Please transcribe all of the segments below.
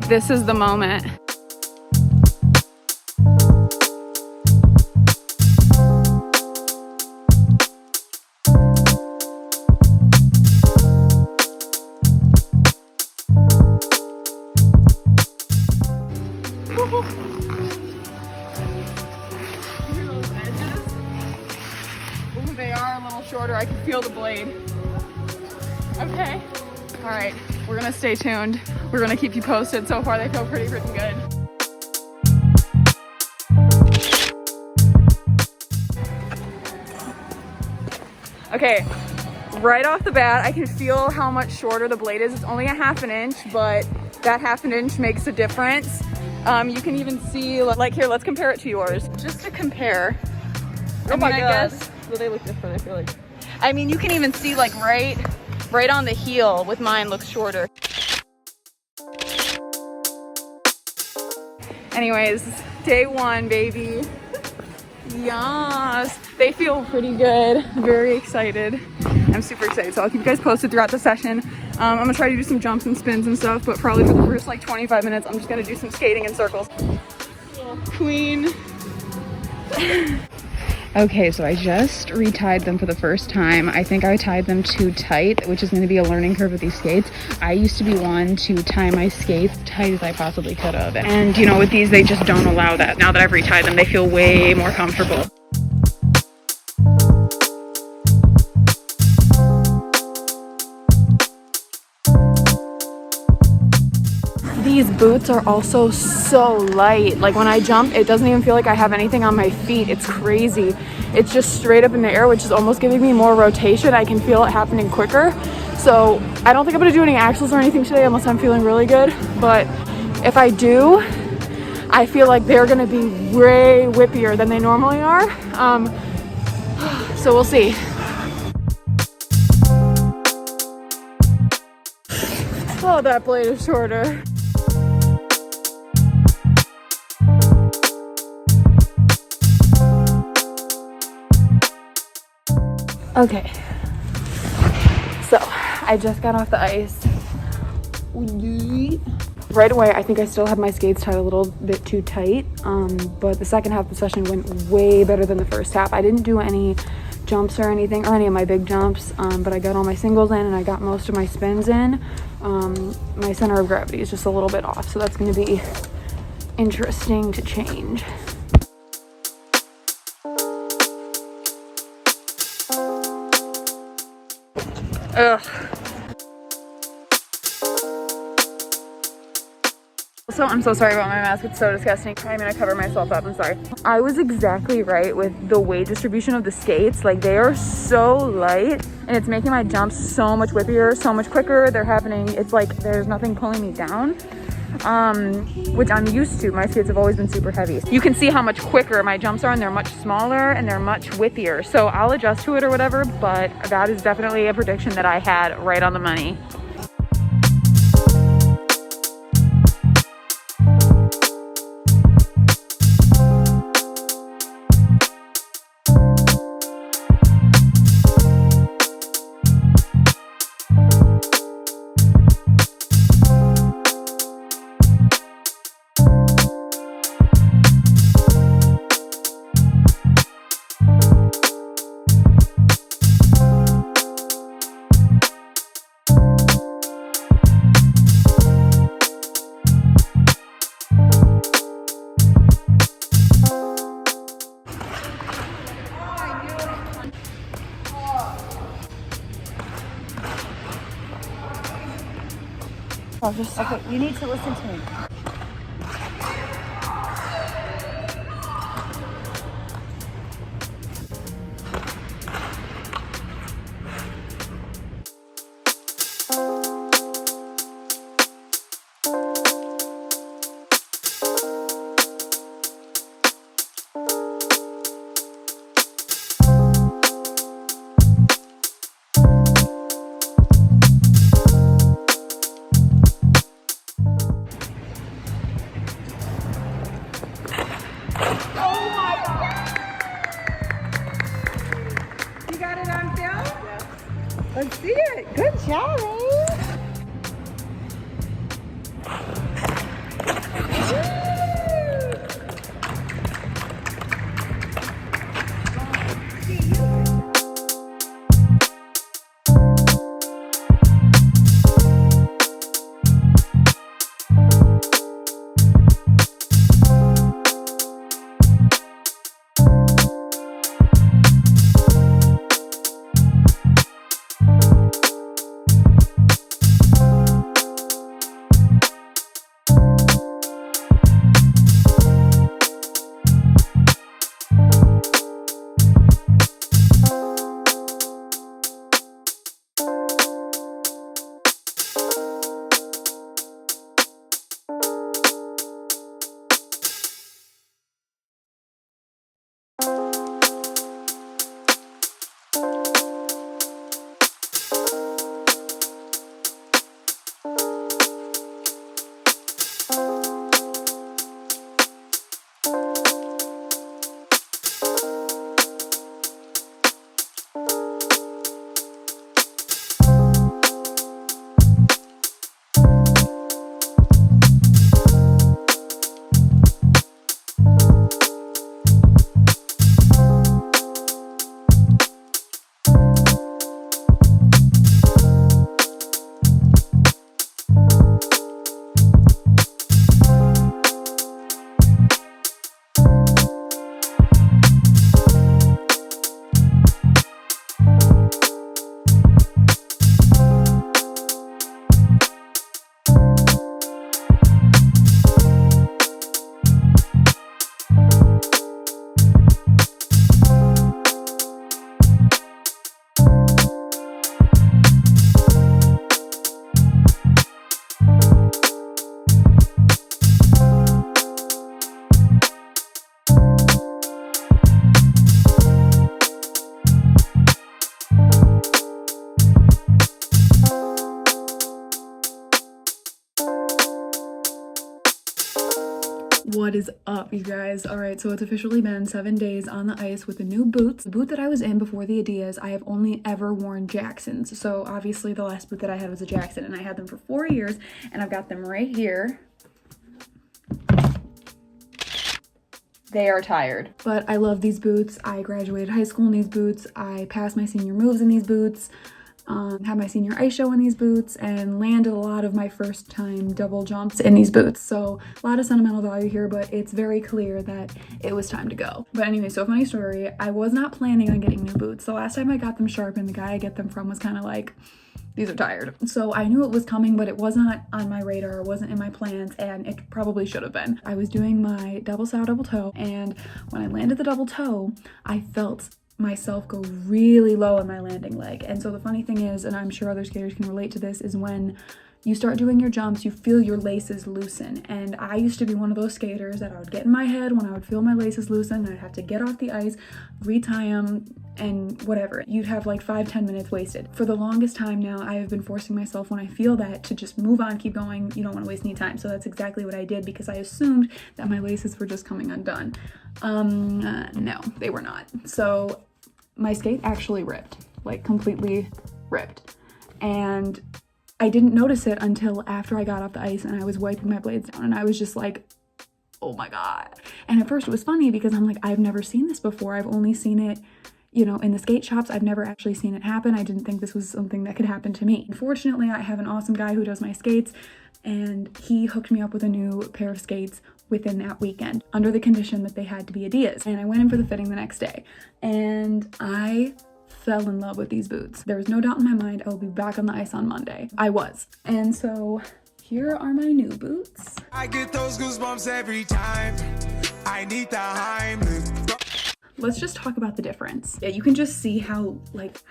This is the moment. They are a little shorter. I can feel the blade. Okay. All right. We're gonna stay tuned. We're gonna keep you posted. So far, they feel pretty freaking good. Okay. Right off the bat, I can feel how much shorter the blade is. It's only a 1/2 inch, but that 1/2 inch makes a difference. You can even see, like here, let's compare it to yours. Just to compare. Oh my I God. guess. Well, they look different, I feel like. I mean, you can even see like right on the heel with mine looks shorter. Anyways, day 1, baby. Yes, they feel pretty good. Very excited. I'm super excited. So I'll keep you guys posted throughout the session. I'm gonna try to do some jumps and spins and stuff, but probably for the first like 25 minutes, I'm just gonna do some skating in circles. Queen. Okay, so I just retied them for the first time. I think I tied them too tight, which is going to be a learning curve with these skates. I used to be one to tie my skates tight as I possibly could have. And, you know, with these, they just don't allow that. Now that I've retied them, they feel way more comfortable. These boots are also so light. Like when I jump, it doesn't even feel like I have anything on my feet. It's crazy. It's just straight up in the air, which is almost giving me more rotation. I can feel it happening quicker. So I don't think I'm gonna do any axles or anything today unless I'm feeling really good. But if I do, I feel like they're gonna be way whippier than they normally are. So we'll see. Oh, that blade is shorter. Okay, so I just got off the ice. Right away, I think I still had my skates tied a little bit too tight, but the second half of the session went way better than the first half. I didn't do any jumps or anything, or any of my big jumps, but I got all my singles in and I got most of my spins in. My center of gravity is just a little bit off, so that's going to be interesting to change. Ugh. Also, I'm so sorry about my mask. It's so disgusting. I'm gonna cover myself up. I'm sorry. I was exactly right with the weight distribution of the skates. Like, they are so light and it's making my jumps so much whippier, so much quicker. They're happening. It's like there's nothing pulling me down, which I'm used to. My skates have always been super heavy. You can see how much quicker my jumps are, and they're much smaller and they're much whippier. So I'll adjust to it or whatever, but that is definitely a prediction that I had right on the money. Okay, you need to listen to me. Let's see it. Good job, is up, you guys? All right, so it's officially been 7 days on the ice with the new boots. The boot that I was in before the Edeas, I have only ever worn Jacksons. So obviously the last boot that I had was a Jackson, and I had them for 4 years, and I've got them right here. They are tired, but I love these boots. I graduated high school in these boots. I passed my senior moves in these boots. Had my senior ice show in these boots, and landed a lot of my first time double jumps in these boots. So a lot of sentimental value here, but it's very clear that it was time to go. But anyway, so funny story, I was not planning on getting new boots. The last time I got them sharpened, the guy I get them from was kind of like, these are tired. So I knew it was coming, but it was not on my radar, it wasn't in my plans, and it probably should have been. I was doing my double sow double toe, and when I landed the double toe, I felt myself go really low on my landing leg. And so the funny thing is, and I'm sure other skaters can relate to this, is when you start doing your jumps, you feel your laces loosen. And I used to be one of those skaters that I would get in my head when I would feel my laces loosen, and I'd have to get off the ice, retie them, and whatever. You'd have like 5-10 minutes wasted. For the longest time now, I have been forcing myself when I feel that to just move on, keep going. You don't want to waste any time. So that's exactly what I did, because I assumed that my laces were just coming undone. No, they were not. So my skate actually ripped, like completely ripped. And I didn't notice it until after I got off the ice and I was wiping my blades down, and I was just like, oh my God. And at first it was funny because I'm like, I've never seen this before. I've only seen it, you know, in the skate shops. I've never actually seen it happen. I didn't think this was something that could happen to me. Unfortunately, I have an awesome guy who does my skates, and he hooked me up with a new pair of skates within that weekend under the condition that they had to be Edeas. And I went in for the fitting the next day, and I fell in love with these boots. There was no doubt in my mind I will be back on the ice on Monday. I was. And so here are my new boots. I get those goosebumps every time. I need the Heimlich. Let's just talk about the difference. Yeah, you can just see how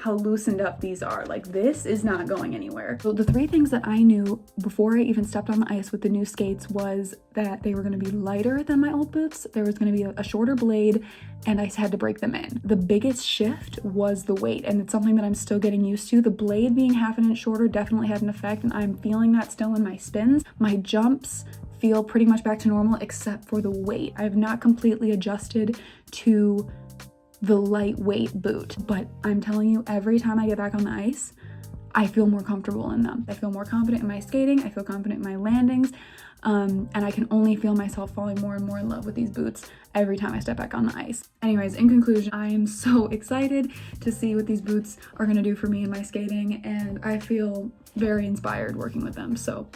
loosened up these are. Like, this is not going anywhere. So the 3 things that I knew before I even stepped on the ice with the new skates was that they were gonna be lighter than my old boots, there was gonna be a shorter blade, and I had to break them in. The biggest shift was the weight, and it's something that I'm still getting used to. The blade being half an inch shorter definitely had an effect, and I'm feeling that still in my spins. My jumps feel pretty much back to normal except for the weight. I have not completely adjusted to the lightweight boot, but I'm telling you, every time I get back on the ice, I feel more comfortable in them. I feel more confident in my skating, I feel confident in my landings, and I can only feel myself falling more and more in love with these boots every time I step back on the ice. Anyways, in conclusion, I am so excited to see what these boots are gonna do for me in my skating, and I feel very inspired working with them. So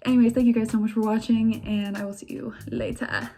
anyways, thank you guys so much for watching, and I will see you later.